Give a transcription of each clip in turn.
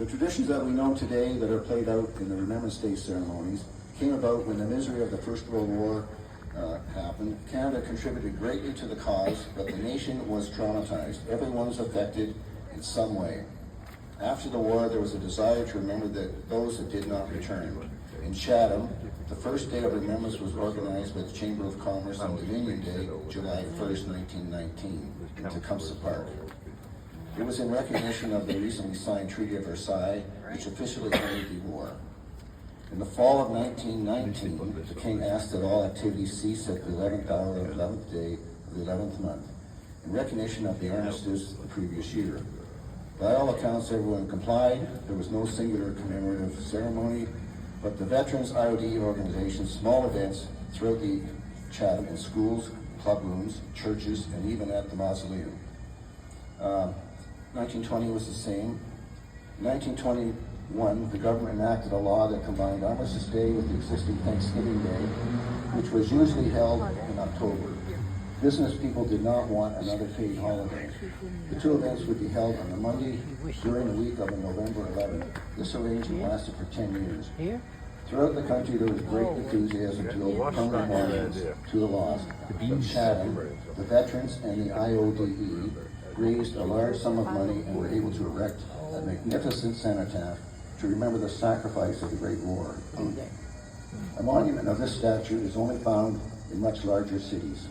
The traditions that we know today that are played out in the Remembrance Day ceremonies came about when the misery of the First World War happened. Canada contributed greatly to the cause, but the nation was traumatized. Everyone was affected in some way. After the war, there was a desire to remember those that did not return. In Chatham, the first day of remembrance was organized by the Chamber of Commerce on Dominion Day, July 1st, 1919, in Tecumseh Park. It was in recognition of the recently signed Treaty of Versailles, which officially ended the war. In the fall of 1919, the King asked that all activities cease at the 11th hour of the 11th day of the 11th month, in recognition of the armistice the previous year. By all accounts, everyone complied. There was no singular commemorative ceremony, but the Veterans IOD organization small events throughout the Chatham in schools, club rooms, churches, and even at the mausoleum. 1920 was the same. In 1921, the government enacted a law that combined Armistice Day with the existing Thanksgiving Day, which was usually held in October. Business people did not want another paid holiday. The two events would be held on the Monday during the week of November 11th. This arrangement lasted for 10 years. Throughout the country, there was great enthusiasm to open permanent monuments to the lost. But Chatham, the veterans, and the IODE raised a large sum of money and were able to erect a magnificent cenotaph to remember the sacrifice of the Great War. A monument of this stature is only found in much larger cities.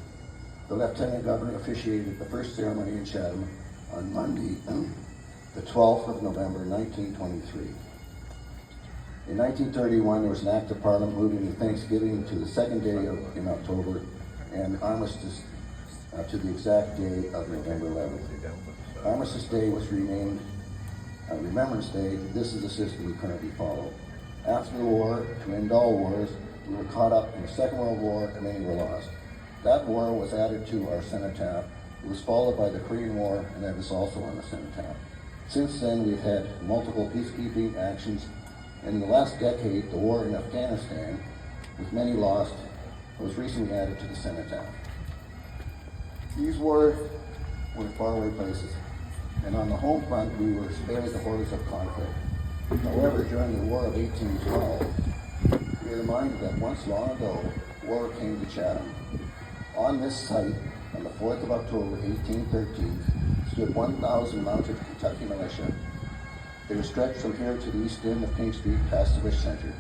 The Lieutenant Governor officiated the first ceremony in Chatham on Monday, the 12th of November, 1923. In 1931, there was an act of Parliament moving the Thanksgiving to the second day in October and Armistice to the exact day of November 11th. Armistice Day was renamed Remembrance Day. This is the system we currently follow. After the war, to end all wars, we were caught up in the Second World War and many were lost. That war was added to our cenotaph. It was followed by the Korean War, and that is also on the cenotaph. Since then, we've had multiple peacekeeping actions, and in the last decade, the war in Afghanistan, with many lost, was recently added to the cenotaph. These were faraway places, and on the home front, we were spared the horrors of conflict. However, during the War of 1812, we are reminded that once long ago, war came to Chatham. On this site, on the 4th of October, 1813, stood 1,000 mounted Kentucky militia. They were stretched from here to the east end of King Street past the Wish Center.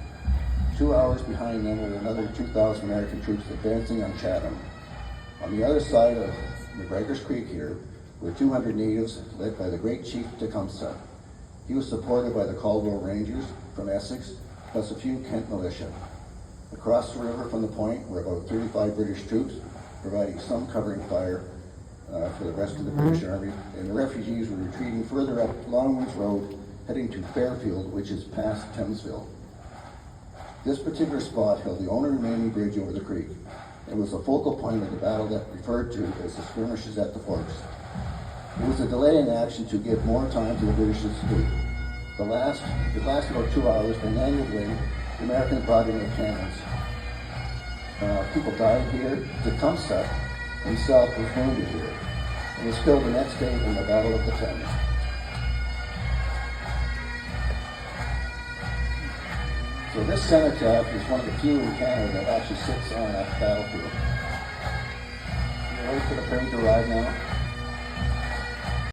2 hours behind them were another 2,000 American troops advancing on Chatham. On the other side of McGregor's Creek here were 200 natives led by the great chief Tecumseh. He was supported by the Caldwell Rangers from Essex, plus a few Kent militia. Across the river from the point were about 35 British troops, providing some covering fire for the rest of the British Army, and the refugees were retreating further up Longwoods Road, heading to Fairfield, which is past Thamesville. This particular spot held the only remaining bridge over the creek. It was the focal point of the battle that referred to as the skirmishes at the forks. It was a delay in action to give more time to the British to escape. It lasted about 2 hours, and annually, the Americans brought in their cannons. People died here. Tecumseh himself was wounded here, and was killed the next day in the Battle of the Thames. So this cenotaph is one of the few in Canada that actually sits on that battlefield. You ready for the parade to arrive now?